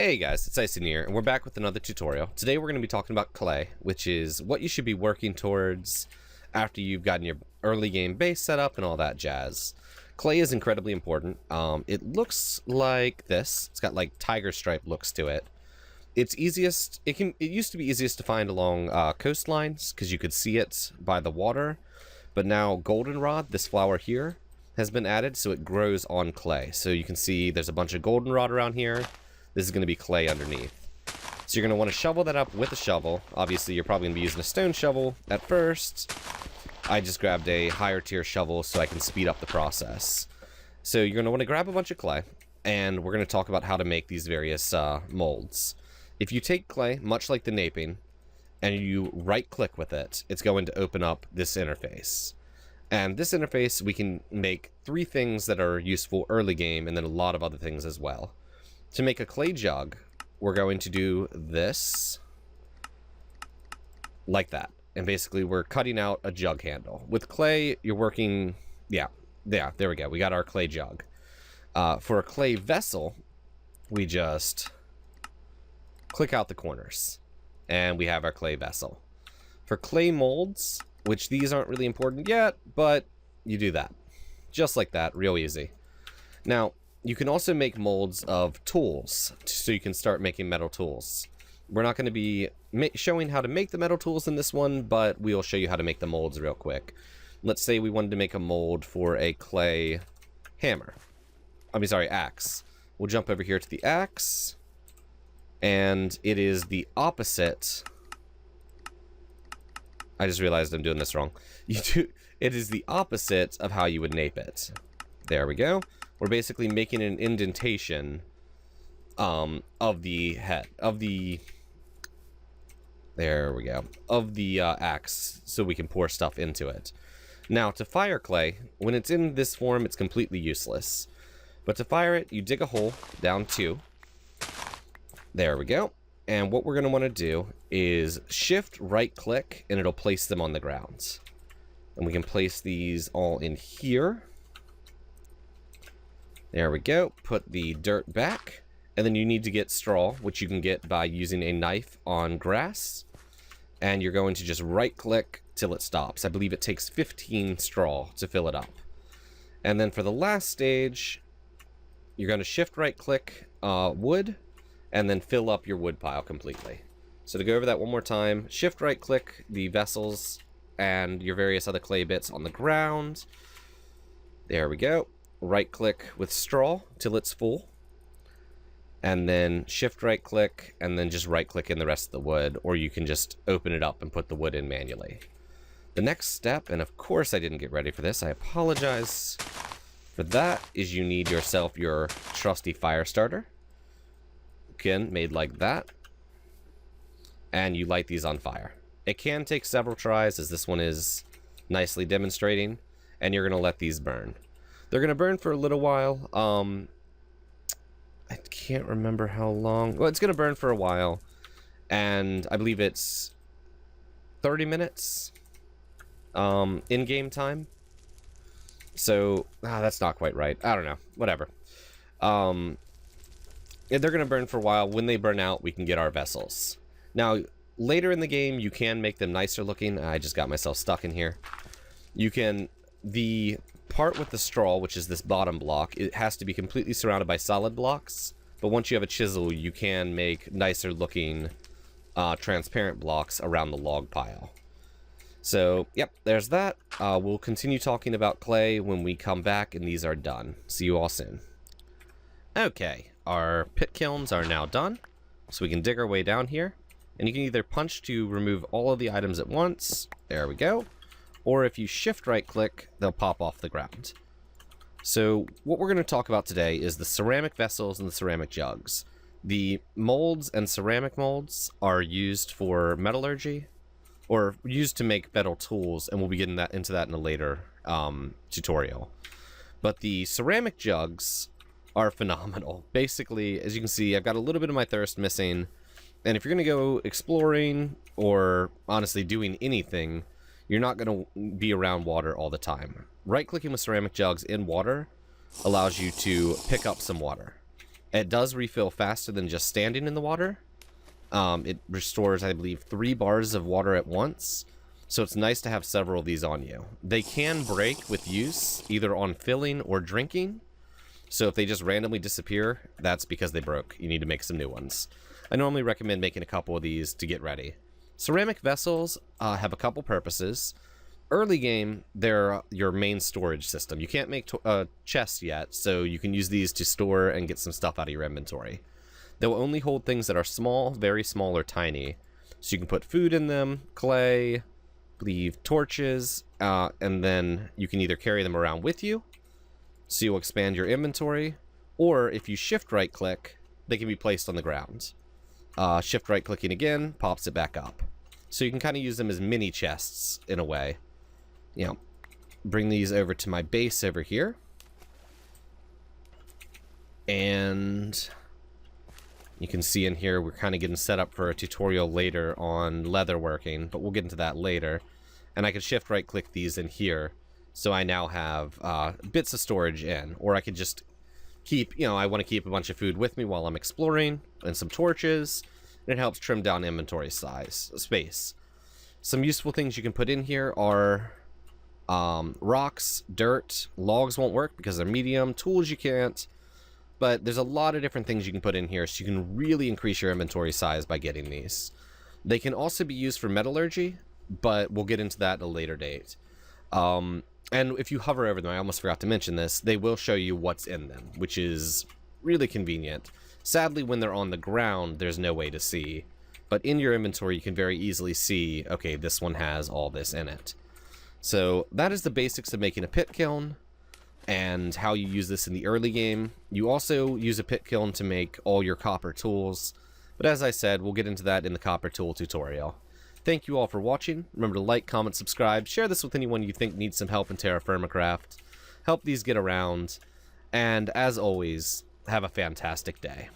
Hey guys, it's IcyNewYear, and we're back with another tutorial. Today we're going to be talking about clay, which is what you should be working towards after you've gotten your early game base set up and all that jazz. Clay is incredibly important. It looks like this. It's got like tiger stripe looks to it. It used to be easiest to find along coastlines because you could see it by the water, but now goldenrod, this flower here, has been added so it grows on clay. So you can see there's a bunch of goldenrod around here. This is going to be clay underneath. So you're going to want to shovel that up with a shovel. Obviously, you're probably going to be using a stone shovel at first. I just grabbed a higher tier shovel so I can speed up the process. So you're going to want to grab a bunch of clay, and we're going to talk about how to make these various molds. If you take clay, much like the naping, and you right-click with it, it's going to open up this interface. And this interface, we can make 3 things that are useful early game, and then a lot of other things as well. To make a clay jug, we're going to do this like that. And basically we're cutting out a jug handle. With clay, you're working, yeah, there we go. We got our clay jug. For a clay vessel, we just click out the corners and we have our clay vessel. For clay molds, which these aren't really important yet, but you do that. Just like that, real easy. Now, you can also make molds of tools, so you can start making metal tools. We're not going to be showing how to make the metal tools in this one, but we'll show you how to make the molds real quick. Let's say we wanted to make a mold for a clay hammer. Axe. We'll jump over here to the axe, and it is the opposite. I just realized I'm doing this wrong. It is the opposite of how you would nape it. There we go. We're basically making an indentation of the head, of the, there we go, of the axe, so we can pour stuff into it. Now, to fire clay, when it's in this form, it's completely useless. But to fire it, you dig a hole down 2. There we go. And what we're going to want to do is shift right-click, and it'll place them on the ground. And we can place these all in here. There we go. Put the dirt back. And then you need to get straw, which you can get by using a knife on grass. And you're going to just right-click till it stops. I believe it takes 15 straw to fill it up. And then for the last stage, you're going to shift right-click wood, and then fill up your wood pile completely. So to go over that one more time, shift right-click the vessels and your various other clay bits on the ground. There we go. Right-click with straw till it's full, and then shift right-click, and then just right-click in the rest of the wood, or you can just open it up and put the wood in manually. The next step, and of course I didn't get ready for this, I apologize for that, is you need yourself your trusty fire starter. Again, made like that, and you light these on fire. It can take several tries, as this one is nicely demonstrating, and you're going to let these burn. They're going to burn for a little while. I can't remember how long. Well, it's going to burn for a while. And I believe it's 30 minutes in-game time. So, that's not quite right. I don't know. Whatever. Yeah, they're going to burn for a while. When they burn out, we can get our vessels. Now, later in the game, you can make them nicer looking. I just got myself stuck in here. You can... The part with the straw, which is this bottom block, it has to be completely surrounded by solid blocks, but once you have a chisel, you can make nicer looking transparent blocks around the log pile. So, yep, there's that. We'll continue talking about clay when we come back and these are done. See you all soon. Okay, our pit kilns are now done, so we can dig our way down here, and you can either punch to remove all of the items at once. There we go. Or if you shift right click, they'll pop off the ground. So what we're going to talk about today is the ceramic vessels and the ceramic jugs. The molds and ceramic molds are used for metallurgy, or used to make metal tools, and we'll be getting into that in a later tutorial. But the ceramic jugs are phenomenal. Basically, as you can see, I've got a little bit of my thirst missing, and if you're going to go exploring, or honestly doing anything, you're not going to be around water all the time. Right-clicking with ceramic jugs in water allows you to pick up some water. It does refill faster than just standing in the water. It restores, I believe, 3 bars of water at once. So it's nice to have several of these on you. They can break with use, either on filling or drinking. So if they just randomly disappear, that's because they broke. You need to make some new ones. I normally recommend making a couple of these to get ready. Ceramic vessels have a couple purposes. Early game, they're your main storage system. You can't make chests yet, so you can use these to store and get some stuff out of your inventory. They'll only hold things that are small, very small, or tiny. So you can put food in them, clay, I believe torches, and then you can either carry them around with you, so you'll expand your inventory, or if you shift right click, they can be placed on the ground. Shift right clicking again pops it back up. So you can kind of use them as mini chests in a way. You know, bring these over to my base over here. And you can see in here we're kind of getting set up for a tutorial later on leather working, but we'll get into that later. And I can shift right click these in here. So I now have bits of storage in, or I could just keep, you know, I want to keep a bunch of food with me while I'm exploring, and some torches, and it helps trim down inventory space. Some useful things you can put in here are rocks, dirt, logs won't work because they're medium, tools you can't, but there's a lot of different things you can put in here, so you can really increase your inventory size by getting these. They can also be used for metallurgy, but we'll get into that at a later date. And if you hover over them, I almost forgot to mention this, they will show you what's in them, which is really convenient. Sadly, when they're on the ground, there's no way to see. But in your inventory, you can very easily see, okay, this one has all this in it. So that is the basics of making a pit kiln and how you use this in the early game. You also use a pit kiln to make all your copper tools. But as I said, we'll get into that in the copper tool tutorial. Thank you all for watching. Remember to like, comment, subscribe, share this with anyone you think needs some help in TerrafirmaCraft. Help these get around. And as always, have a fantastic day.